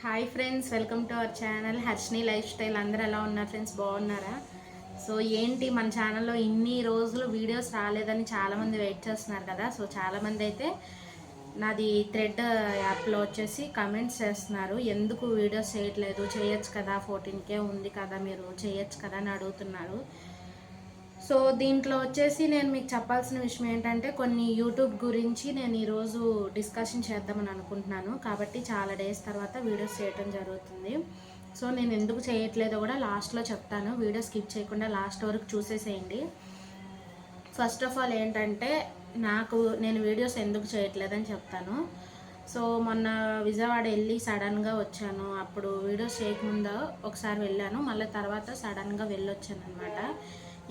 Hi friends, welcome to our channel Harshini life style. అందరూ ఎలా ఉన్నారు ఫ్రెండ్స్? బాగున్నారా? సో ఏంటి మన ఛానల్లో ఇన్ని రోజులు వీడియోస్ రాలేదని చాలామంది వెయిట్ చేస్తున్నారు కదా. సో చాలామంది అయితే నాది థ్రెడ్ యాప్లో వచ్చేసి కమెంట్స్ చేస్తున్నారు, ఎందుకు వీడియోస్ చేయట్లేదు, చేయొచ్చు కదా, 14K ఉంది కదా, మీరు చేయొచ్చు కదా అని అడుగుతున్నారు. సో దీంట్లో వచ్చేసి నేను మీకు చెప్పాల్సిన విషయం ఏంటంటే, కొన్ని యూట్యూబ్ గురించి నేను ఈరోజు డిస్కషన్ చేద్దామని అనుకుంటున్నాను. కాబట్టి చాలా డేస్ తర్వాత వీడియోస్ చేయటం జరుగుతుంది. సో నేను ఎందుకు చేయట్లేదో కూడా లాస్ట్లో చెప్తాను. వీడియో స్కిప్ చేయకుండా లాస్ట్ వరకు చూసేసేయండి. ఫస్ట్ ఆఫ్ ఆల్ ఏంటంటే, నేను వీడియోస్ ఎందుకు చేయట్లేదని చెప్తాను. సో మొన్న విజయవాడ వెళ్ళి సడన్గా వచ్చాను. అప్పుడు వీడియోస్ చేయకముందు ఒకసారి వెళ్ళాను, మళ్ళీ తర్వాత సడన్గా వెళ్ళొచ్చాను అనమాట.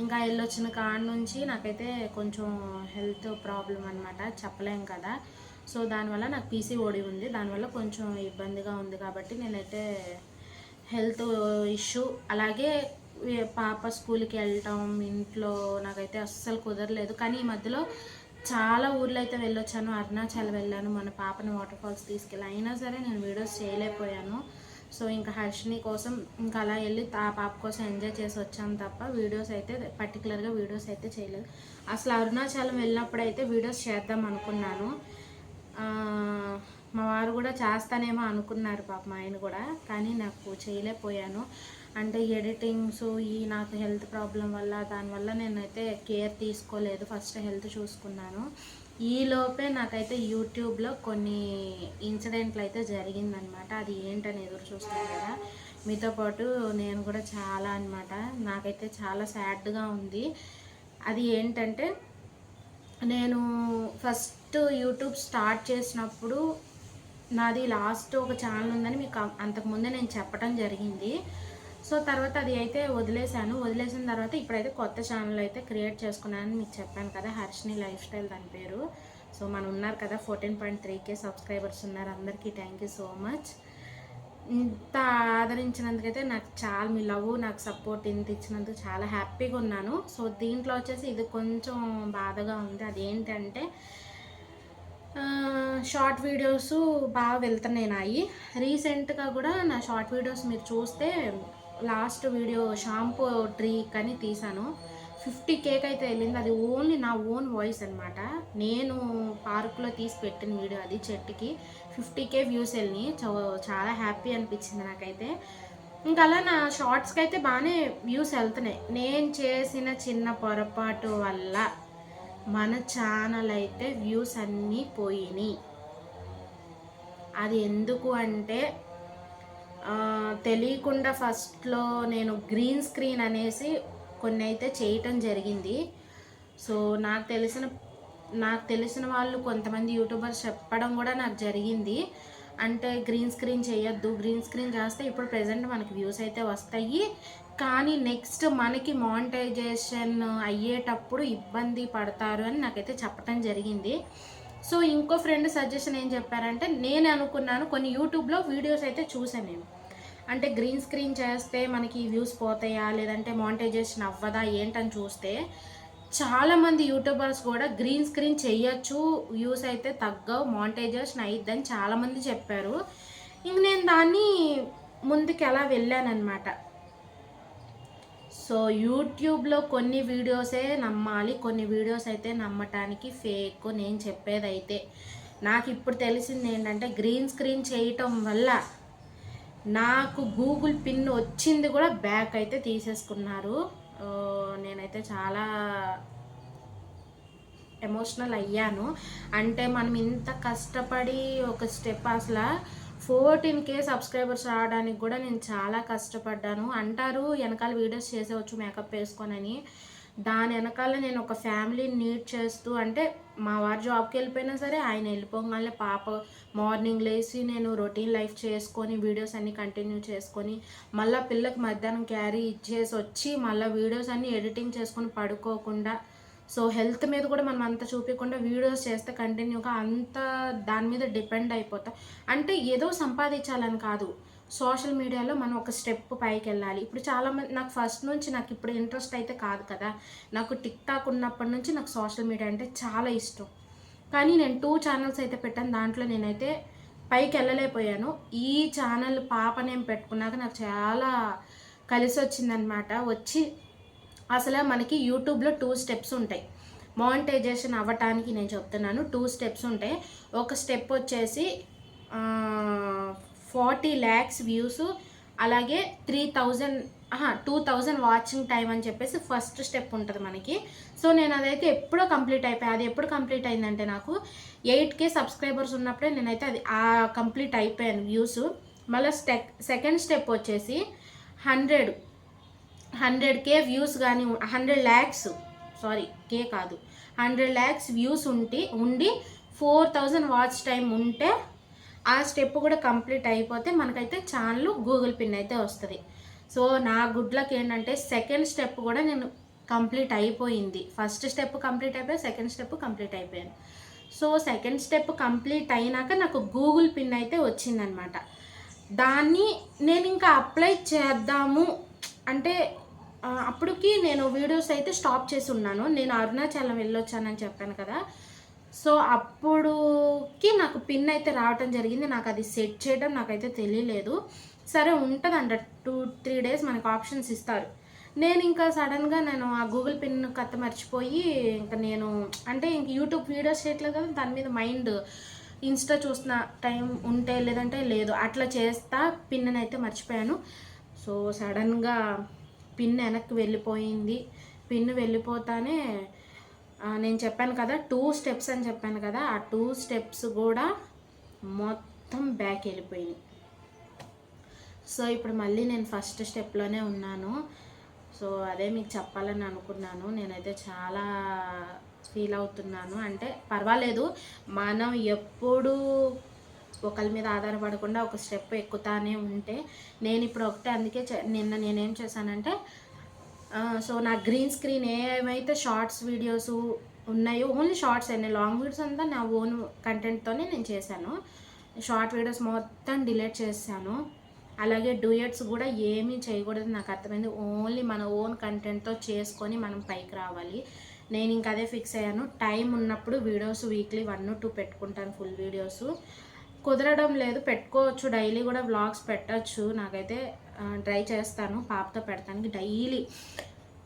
ఇంకా వెళ్ళొచ్చిన కాడ నుంచి నాకైతే కొంచెం హెల్త్ ప్రాబ్లం అనమాట, చెప్పలేం కదా. సో దానివల్ల నాకు పీసీఓడి ఉంది, దానివల్ల కొంచెం ఇబ్బందిగా ఉంది. కాబట్టి నేనైతే హెల్త్ ఇష్యూ, అలాగే పాప స్కూల్కి వెళ్ళటం, ఇంట్లో నాకైతే అస్సలు కుదరలేదు. కానీ ఈ మధ్యలో చాలా ఊర్లు అయితే వెళ్ళొచ్చాను. అరుణాచల్ వెళ్ళాను, మన పాపని వాటర్ ఫాల్స్ తీసుకెళ్ళి, అయినా సరే నేను వీడియోస్ చేయలేకపోయాను. సో ఇంకా హర్షిని కోసం ఇంకా అలా వెళ్ళి ఆ పాప కోసం ఎంజాయ్ చేసి వచ్చాను తప్ప వీడియోస్ అయితే పర్టికులర్గా వీడియోస్ అయితే చేయలేదు. అసలు అరుణాచలం వెళ్ళినప్పుడు అయితే వీడియోస్ చేద్దాం అనుకున్నాను. మా వారు కూడా చేస్తానేమో అనుకున్నారు పాప, మా ఆయన కూడా, కానీ నాకు చేయలేకపోయాను. అంటే ఎడిటింగ్స్ నాకు హెల్త్ ప్రాబ్లం వల్ల, దానివల్ల నేనైతే కేర్ తీసుకోలేదు. ఫస్ట్ హెల్త్ చూసుకున్నాను. ఈలోపే నాకైతే యూట్యూబ్లో కొన్ని ఇన్సిడెంట్లు అయితే జరిగిందనమాట. అది ఏంటని ఎదురు చూస్తాను కదా. మీతో పాటు నేను కూడా చాలా అనమాట, నాకైతే చాలా సాడ్గా ఉంది. అది ఏంటంటే, నేను ఫస్ట్ యూట్యూబ్ స్టార్ట్ చేసినప్పుడు నాది లాస్ట్ ఒక ఛానల్ ఉందని మీకు అంతకుముందే నేను చెప్పడం జరిగింది. సో తర్వాత అది అయితే వదిలేసిన తర్వాత ఇప్పుడైతే కొత్త ఛానల్ అయితే క్రియేట్ చేసుకున్నానని మీకు చెప్పాను కదా, హర్షిని లైఫ్ స్టైల్ దాని పేరు. సో మనం ఉన్నారు కదా, 14.3K సబ్స్క్రైబర్స్ ఉన్నారు. అందరికీ థ్యాంక్ యూ సో మచ్. ఇంత ఆదరించినందుకైతే నాకు చాలా, మీ లవ్, నాకు సపోర్ట్ ఇంత ఇచ్చినందుకు చాలా హ్యాపీగా ఉన్నాను. సో దీంట్లో వచ్చేసి ఇది కొంచెం బాధగా ఉంది. అదేంటంటే, షార్ట్ వీడియోస్ బాగా వెళ్తున్నాయి. రీసెంట్గా కూడా నా షార్ట్ వీడియోస్ మీరు చూస్తే, లాస్ట్ వీడియో షాంపూ ట్రీ అని తీసాను, 50Kకి అయితే వెళ్ళింది. అది ఓన్లీ నా ఓన్ వాయిస్ అనమాట. నేను పార్కులో తీసి పెట్టిన వీడియో, అది చెట్టుకి 50K వ్యూస్ వెళ్ళినాయి. చాలా హ్యాపీ అనిపించింది నాకైతే. ఇంకా అలా నా షార్ట్స్కి అయితే బాగానే వ్యూస్ వెళ్తున్నాయి. నేను చేసిన చిన్న పొరపాటు వల్ల మన ఛానల్ అయితే వ్యూస్ అన్నీ పోయినాయి. అది ఎందుకు అంటే, తెలియకుండా ఫస్ట్లో నేను గ్రీన్ స్క్రీన్ అనేసి కొన్ని అయితే చేయటం జరిగింది. సో నాకు తెలిసిన వాళ్ళు కొంతమంది యూట్యూబర్స్ చెప్పడం కూడా నాకు జరిగింది. అంటే గ్రీన్ స్క్రీన్ చేయొద్దు, గ్రీన్ స్క్రీన్ చేస్తే ఇప్పుడు ప్రెజెంట్ మనకి వ్యూస్ అయితే వస్తాయి, కానీ నెక్స్ట్ మనకి మానిటైజేషన్ అయ్యేటప్పుడు ఇబ్బంది పడతారు అని నాకైతే చెప్పడం జరిగింది. సో ఇంకో ఫ్రెండ్ సజెషన్ ఏం చెప్పారంటే, నేను అనుకున్నాను, కొన్ని యూట్యూబ్లో వీడియోస్ అయితే చూసాను నేను, అంటే గ్రీన్ స్క్రీన్ చేస్తే మనకి వ్యూస్ పోతాయా, లేదంటే మానిటైజేషన్ అవ్వదా ఏంటని చూస్తే, చాలామంది యూట్యూబర్స్ కూడా గ్రీన్ స్క్రీన్ చెయ్యొచ్చు, వ్యూస్ అయితే తగ్గవు, మానిటైజేషన్ అయిద్దని చాలామంది చెప్పారు. ఇంక నేను దాన్ని ముందుకు ఎలా వెళ్ళానమాట. సో యూట్యూబ్లో కొన్ని వీడియోసే నమ్మాలి, కొన్ని వీడియోస్ అయితే నమ్మటానికి ఫేక్. నేను చెప్పేదైతే, నాకు ఇప్పుడు తెలిసింది ఏంటంటే, గ్రీన్ స్క్రీన్ చేయటం వల్ల నాకు గూగుల్ పిన్ వచ్చింది కూడా బ్యాక్ అయితే తీసేసుకున్నారు. నేనైతే చాలా ఎమోషనల్ అయ్యాను. అంటే మనం ఇంత కష్టపడి ఒక స్టెప్, అసలు 14K సబ్స్క్రైబర్స్ రావడానికి కూడా నేను చాలా కష్టపడ్డాను. అంటారు వెనకాల వీడియోస్ చేసేవచ్చు మేకప్ వేసుకొనని, దాని వెనకాల నేను ఒక ఫ్యామిలీని నీడ్ చేస్తూ, అంటే మా వారు జాబ్కి వెళ్ళిపోయినా సరే, ఆయన వెళ్ళిపోగానే పాప మార్నింగ్ లేచి నేను రొటీన్ లైఫ్ చేసుకొని వీడియోస్ అన్నీ కంటిన్యూ చేసుకొని, మళ్ళీ పిల్లకి మధ్యాహ్నం క్యారీ ఇచ్చేసి వచ్చి మళ్ళీ వీడియోస్ అన్నీ ఎడిటింగ్ చేసుకొని పడుకోకుండా, సో హెల్త్ మీద కూడా మనం అంత చూపించకుండా వీడియోస్ చేస్తే కంటిన్యూగా అంత దాని మీద డిపెండ్ అయిపోతాం. అంటే ఏదో సంపాదించాలని కాదు, సోషల్ మీడియాలో మనం ఒక స్టెప్ పైకి వెళ్ళాలి. ఇప్పుడు చాలామంది, నాకు ఫస్ట్ నుంచి నాకు ఇప్పుడు ఇంట్రెస్ట్ అయితే కాదు కదా, నాకు టిక్ టాక్ ఉన్నప్పటి నుంచి నాకు సోషల్ మీడియా అంటే చాలా ఇష్టం. కానీ నేను 2 ఛానల్స్ అయితే పెట్టాను. దాంట్లో నేనైతే పైకి వెళ్ళలేకపోయాను. ఈ ఛానల్ పాప నేను పెట్టుకున్నాక నాకు చాలా కలిసి వచ్చిందనమాట. వచ్చి అసలు మనకి యూట్యూబ్లో 2 స్టెప్స్ ఉంటాయి మానిటైజేషన్ అవ్వటానికి. నేను చెప్తున్నాను 2 స్టెప్స్ ఉంటాయి. ఒక స్టెప్ వచ్చేసి 40 lakhs వ్యూస్, అలాగే 2000 వాచింగ్ టైం అని చెప్పేసి ఫస్ట్ స్టెప్ ఉంటుంది మనకి. సో నేను అదైతే ఎప్పుడో కంప్లీట్ అయిపోయాయి. అది ఎప్పుడు కంప్లీట్ అయిందంటే నాకు 8K సబ్స్క్రైబర్స్ ఉన్నప్పుడే నేనైతే అది కంప్లీట్ అయిపోయాను వ్యూస్. మళ్ళీ సెకండ్ స్టెప్ వచ్చేసి 100K వ్యూస్ కానీ 100 lakhs, సారీ కే కాదు, 100 lakhs వ్యూస్ ఉండి 4000 వాచ్ టైం ఉంటే ఆ స్టెప్ కూడా కంప్లీట్ అయిపోతే మనకైతే ఛానల్ గూగుల్ పిన్ అయితే వస్తుంది. సో నా గుడ్ లక్ ఏంటంటే సెకండ్ స్టెప్ కూడా నేను కంప్లీట్ అయిపోయింది. ఫస్ట్ స్టెప్ కంప్లీట్ అయిపోయి సెకండ్ స్టెప్ కంప్లీట్ అయిపోయాను. సో సెకండ్ స్టెప్ కంప్లీట్ అయినాక నాకు గూగుల్ పిన్ అయితే వచ్చిందనమాట. దాన్ని నేను ఇంకా అప్లై చేద్దాము అంటే అప్పటికి నేను వీడియోస్ అయితే స్టాప్ చేసి ఉన్నాను. నేను అరుణాచలం వెళ్ళొచ్చానని చెప్పాను కదా. సో అప్పుడుకి నాకు పిన్ అయితే రావటం జరిగింది. నాకు అది సెట్ చేయడం నాకైతే తెలియలేదు. సరే ఉంటుందంట 2-3 days మనకు ఆప్షన్స్ ఇస్తారు. నేను ఇంకా సడన్గా నేను ఆ గూగుల్ పిన్ కథ మర్చిపోయి ఇంకా నేను అంటే ఇంక యూట్యూబ్ వీడియోస్ చేయట్లేదు కదా, దాని మీద మైండ్ ఇన్స్టా చూసిన టైం ఉంటే లేదంటే లేదు అట్లా చేస్తా పిన్ అయితే మర్చిపోయాను. సో సడన్గా పిన్ వెనక్కి వెళ్ళిపోయింది. పిన్ వెళ్ళిపోతానే నేను చెప్పాను కదా 2 స్టెప్స్ అని చెప్పాను కదా, ఆ 2 స్టెప్స్ కూడా మొత్తం బ్యాక్ వెళ్ళిపోయింది. సో ఇప్పుడు మళ్ళీ నేను ఫస్ట్ స్టెప్లోనే ఉన్నాను. సో అదే మీకు చెప్పాలని అనుకున్నాను. నేనైతే చాలా ఫీల్ అవుతున్నాను. అంటే పర్వాలేదు, మనం ఎప్పుడు ఒకరి మీద ఆధారపడకుండా ఒక స్టెప్ ఎక్కుతానే ఉంటే నేను ఇప్పుడు ఒకటే. అందుకే నిన్న నేనేం చేశానంటే సో నా గ్రీన్ స్క్రీన్ ఏమైతే షార్ట్స్ వీడియోస్ ఉన్నాయో ఓన్లీ షార్ట్స్ అయినాయి, లాంగ్ వీడియోస్ అంతా నా ఓన్ కంటెంట్తోనే నేను చేశాను. షార్ట్ వీడియోస్ మొత్తం డిలీట్ చేశాను. అలాగే డ్యూయట్స్ కూడా ఏమీ చేయకూడదు నాకు అర్థమైంది. ఓన్లీ మన ఓన్ కంటెంట్తో చేసుకొని మనం పైకి రావాలి. నేను ఇంకా అదే ఫిక్స్ అయ్యాను. టైం ఉన్నప్పుడు వీడియోస్ వీక్లీ 1-2 పెట్టుకుంటాను. ఫుల్ వీడియోస్ కుదరడం లేదు, పెట్టుకోవచ్చు, డైలీ కూడా వ్లాగ్స్ పెట్టచ్చు. నాకైతే ట్రై చేస్తాను పాపతో పెడతానికి. డైలీ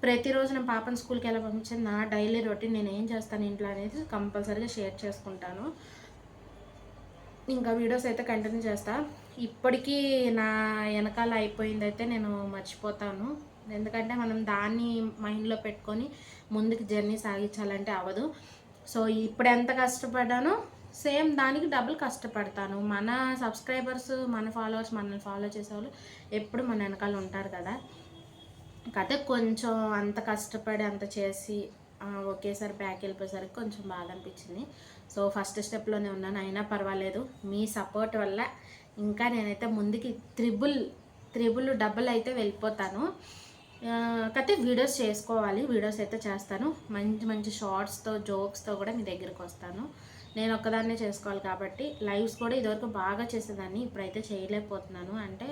ప్రతిరోజు నేను పాపను స్కూల్కి ఎలా పంపించాను, నా డైలీ రొటీన్ నేను ఏం చేస్తాను ఇంట్లో అనేది కంపల్సరీగా షేర్ చేసుకుంటాను. ఇంకా వీడియోస్ అయితే కంటిన్యూ చేస్తా. ఇప్పటికీ నా వెనకాల అయిపోయింది అయితే నేను మర్చిపోతాను. ఎందుకంటే మనం దాన్ని మైండ్లో పెట్టుకొని ముందుకు జర్నీ సాగించాలంటే అవ్వదు. సో ఇప్పుడు ఎంత కష్టపడ్డానో సేమ్ దానికి డబుల్ కష్టపడతాను. మన సబ్స్క్రైబర్స్, మన ఫాలోవర్స్, మనల్ని ఫాలో చేసేవాళ్ళు ఎప్పుడు మన వెనకాల ఉంటారు కదా. కథ కొంచెం అంత కష్టపడి అంత చేసి ఒకేసారి బ్యాక్ వెళ్ళిపోయేసరికి కొంచెం బాధ అనిపించింది. సో ఫస్ట్ స్టెప్లోనే ఉన్నాను, అయినా పర్వాలేదు. మీ సపోర్ట్ వల్ల ఇంకా నేనైతే ముందుకి త్రిబుల్ డబుల్ అయితే వెళ్ళిపోతాను. కాకపోతే వీడియోస్ చేసుకోవాలి, వీడియోస్ అయితే చేస్తాను. మంచి మంచి షార్ట్స్తో జోక్స్తో కూడా మీ దగ్గరికి వస్తాను. నేను ఒక్కదాన్నే చేసుకోవాలి కాబట్టి లైవ్స్ కూడా ఇదివరకు బాగా చేసేదాన్ని, ఇప్పుడైతే చేయలేకపోతున్నాను. అంటే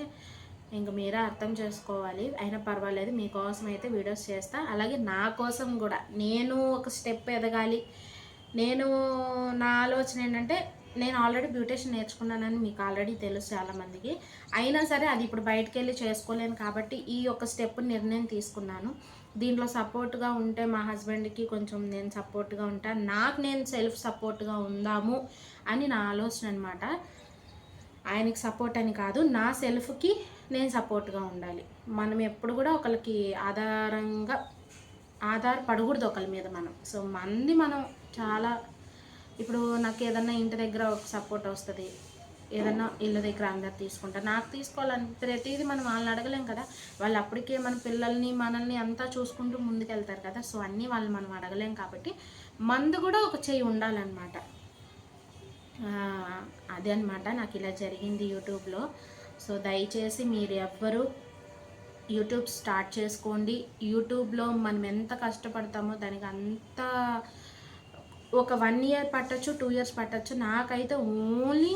ఇంక మీరే అర్థం చేసుకోవాలి. అయినా పర్వాలేదు, మీకోసం అయితే వీడియోస్ చేస్తా. అలాగే నా కోసం కూడా నేను ఒక స్టెప్ ఎదగాలి. నా ఆలోచన ఏంటంటే నేను ఆల్రెడీ బ్యూటీషియన్ నేర్చుకున్నానని మీకు ఆల్రెడీ తెలుసు చాలామందికి. అయినా సరే అది ఇప్పుడు బయటకు వెళ్ళి చేసుకోలేను కాబట్టి ఈ ఒక స్టెప్ నిర్ణయం తీసుకున్నాను. దీంట్లో సపోర్ట్గా ఉంటే మా హస్బెండ్కి కొంచెం నేను సపోర్ట్గా ఉంటాను, నాకు నేను సెల్ఫ్ సపోర్ట్గా ఉందాము అని నా ఆలోచన అనమాట. ఆయనకి సపోర్ట్ అని కాదు, నా సెల్ఫ్కి నేను సపోర్ట్గా ఉండాలి. మనం ఎప్పుడు కూడా ఒకరికి ఆధారపడకూడదు ఒకరి మీద మనం. సో మనం చాలా ఇప్పుడు నాకు ఏదన్నా ఇంటి దగ్గర ఒక సపోర్ట్ వస్తుంది, ఏదన్నా ఇళ్ళ దగ్గర అందరు తీసుకుంటారు, నాకు తీసుకోవాలని ప్రతిదీ మనం వాళ్ళని అడగలేం కదా. వాళ్ళు అప్పటికే మన పిల్లల్ని మనల్ని అంతా చూసుకుంటూ ముందుకెళ్తారు కదా. సో అన్నీ వాళ్ళు మనం అడగలేం కాబట్టి మందు కూడా ఒక చెయ్యి ఉండాలన్నమాట. అదే అనమాట నాకు ఇలా జరిగింది యూట్యూబ్లో. సో దయచేసి మీరు ఎవ్వరూ యూట్యూబ్ స్టార్ట్ చేసుకోండి. యూట్యూబ్లో మనం ఎంత కష్టపడతామో దానికి అంత ఒక 1 year పట్టచ్చు, 2 years పట్టచ్చు. నాకైతే ఓన్లీ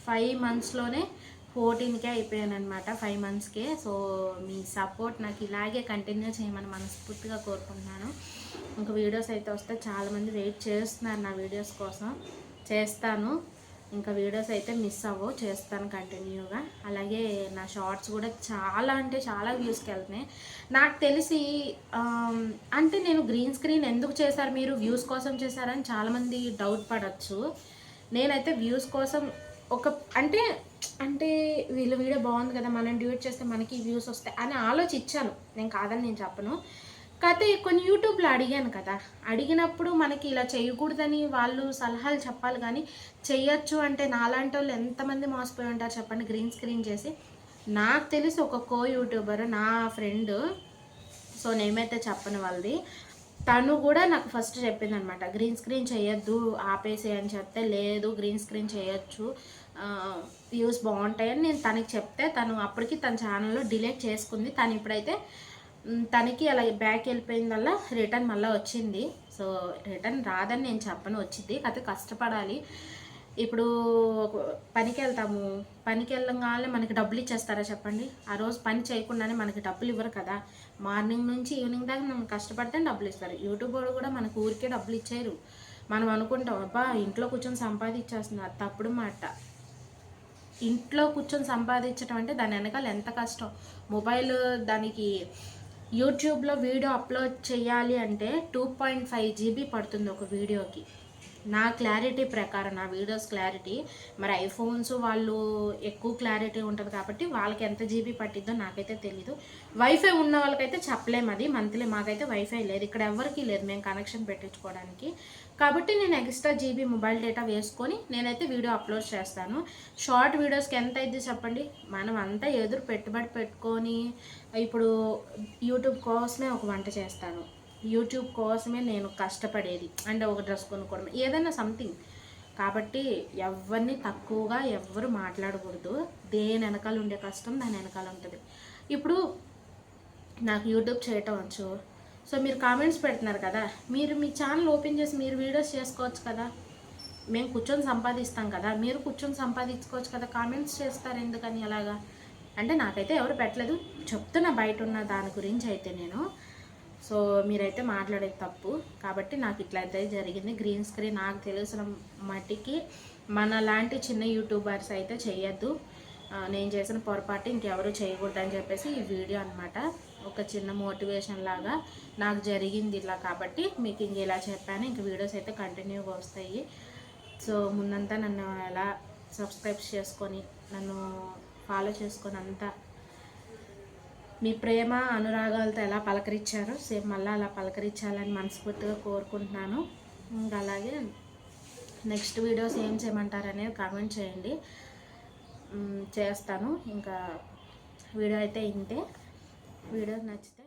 5 monthsలోనే 14K అయిపోయాను అనమాట, 5 monthsకే. సో మీ సపోర్ట్ నాకు ఇలాగే కంటిన్యూ చేయమని మనస్ఫూర్తిగా కోరుకుంటున్నాను. ఇంకా వీడియోస్ అయితే వస్తే చాలామంది వెయిట్ చేస్తున్నారు నా వీడియోస్ కోసం. చేస్తాను. ఇంకా వీడియోస్ అయితే మిస్ అవ్వవు, చేస్తాను కంటిన్యూగా. అలాగే నా షార్ట్స్ కూడా చాలా అంటే చాలా వ్యూస్కి వెళ్తున్నాయి. నాకు తెలిసి అంటే నేను గ్రీన్ స్క్రీన్ ఎందుకు చేశారు మీరు, వ్యూస్ కోసం చేశారని చాలామంది డౌట్ పడవచ్చు. నేనైతే వ్యూస్ కోసం ఒక అంటే అంటే వీళ్ళ వీడియో బాగుంది కదా, మనం డ్యూట్ చేస్తే మనకి వ్యూస్ వస్తాయి అని ఆలోచించాను. నేను కాదని నేను చెప్పను. కాకపోతే కొన్ని యూట్యూబ్లో అడిగాను కదా, అడిగినప్పుడు మనకి ఇలా చేయకూడదని వాళ్ళు సలహాలు చెప్పాలి, కానీ చెయ్యొచ్చు అంటే నాలాంటి వాళ్ళు ఎంతమంది మోసపోయి ఉంటారు చెప్పండి గ్రీన్ స్క్రీన్ చేసి. నాకు తెలిసి ఒక కో యూట్యూబర్ నా ఫ్రెండ్, సో నేమైతే చెప్పను వాళ్ళది, తను కూడా నాకు ఫస్ట్ చెప్పింది అనమాట, గ్రీన్ స్క్రీన్ చేయొద్దు ఆపేసి అని చెప్తే, లేదు గ్రీన్ స్క్రీన్ చేయొచ్చు వ్యూస్ బాగుంటాయని నేను తనకి చెప్తే, తను అప్పటికి తన ఛానల్లో డిలీట్ చేసుకుంది. తను ఇప్పుడైతే తనకి అలా బ్యాక్ వెళ్ళిపోయిందల్లా రిటర్న్ మళ్ళీ వచ్చింది. సో రిటర్న్ రాదని నేను చెప్పను, వచ్చింది, కాకపోతే కష్టపడాలి. ఇప్పుడు పనికి వెళ్తాము, పనికి వెళ్ళగానే మనకి డబ్బులు ఇచ్చేస్తారా చెప్పండి? ఆ రోజు పని చేయకుండానే మనకి డబ్బులు ఇవ్వరు కదా. మార్నింగ్ నుంచి ఈవినింగ్ దాకా మనం కష్టపడితే డబ్బులు ఇస్తారు. యూట్యూబ్ కూడా మనకు ఊరికే డబ్బులు ఇచ్చారు. మనం అనుకుంటాం అబ్బా ఇంట్లో కూర్చొని సంపాదించేస్తున్నారు, తప్పుడు మాట. ఇంట్లో కూర్చొని సంపాదించడం అంటే దాని వెనకాల ఎంత కష్టం. మొబైల్ దానికి యూట్యూబ్లో వీడియో అప్లోడ్ చేయాలి అంటే 2.5 GB పడుతుంది ఒక వీడియోకి. నా క్లారిటీ ప్రకారం, నా వీడియోస్ క్లారిటీ, మరి ఐఫోన్స్ వాళ్ళు ఎక్కువ క్లారిటీ ఉంటుంది కాబట్టి వాళ్ళకి ఎంత జీబీ పట్టిద్దో నాకైతే తెలీదు. వైఫై ఉన్న వాళ్ళకైతే చెప్పలేము, అది మంత్లీ. మాకైతే వైఫై లేదు ఇక్కడ, ఎవరికి లేదు మేము కనెక్షన్ పెట్టించుకోవడానికి. కాబట్టి నేను ఎక్స్ట్రా జీబీ మొబైల్ డేటా వేసుకొని నేనైతే వీడియో అప్లోడ్ చేస్తాను. షార్ట్ వీడియోస్కి ఎంత అయింది చెప్పండి? మనం అంతా ఎదురు పెట్టుబడి పెట్టుకొని, ఇప్పుడు యూట్యూబ్ కోసమే ఒక వంట చేస్తాను, యూట్యూబ్ కోసమే నేను కష్టపడేది, అంటే ఒక డ్రెస్ కొనుక్కోవడం, ఏదైనా సంథింగ్. కాబట్టి ఎవరిని తక్కువగా ఎవరు మాట్లాడకూడదు. దేని వెనకాల ఉండే కష్టం దాని వెనకాల ఉంటుంది. ఇప్పుడు నాకు యూట్యూబ్ చేయటం వచ్చు, సో మీరు కామెంట్స్ పెడుతున్నారు కదా, మీరు మీ ఛానల్ ఓపెన్ చేసి మీరు వీడియోస్ చేసుకోవచ్చు కదా. మేము కూర్చొని సంపాదిస్తాం కదా, మీరు కూర్చొని సంపాదించుకోవచ్చు కదా, కామెంట్స్ చేస్తారు ఎందుకని అలాగా? అంటే నాకైతే ఎవరు పెట్టలేదు, చెప్తున్నా బయట ఉన్న దాని గురించి అయితే నేను. సో మీరైతే మాట్లాడేది తప్పు, కాబట్టి నాకు ఇట్లయితే జరిగింది. గ్రీన్ స్క్రీన్ నాకు తెలిసిన మట్టికి మన లాంటి చిన్న యూట్యూబర్స్ అయితే చేయొద్దు. నేను చేసిన పొరపాటు ఇంకెవరు చేయకూడదని చెప్పేసి ఈ వీడియో అనమాట. ఒక చిన్న మోటివేషన్ లాగా నాకు జరిగింది ఇలా, కాబట్టి మీకు ఇంక ఇలా చెప్పాను. ఇంక వీడియోస్ అయితే కంటిన్యూగా వస్తాయి. సో ముందంతా నన్ను ఎలా సబ్స్క్రైబ్ చేసుకొని నన్ను ఫాలో చేసుకొని అంతా మీ ప్రేమ అనురాగాలతో ఎలా పలకరించారో సేమ్ మళ్ళీ అలా పలకరించాలని మనస్ఫూర్తిగా కోరుకుంటున్నాను. ఇంకా అలాగే నెక్స్ట్ వీడియోస్ ఏం చేయమంటారు అనేది కామెంట్ చేయండి, చేస్తాను. ఇంకా వీడియో అయితే ఇంతే. వీడియో నచ్చితే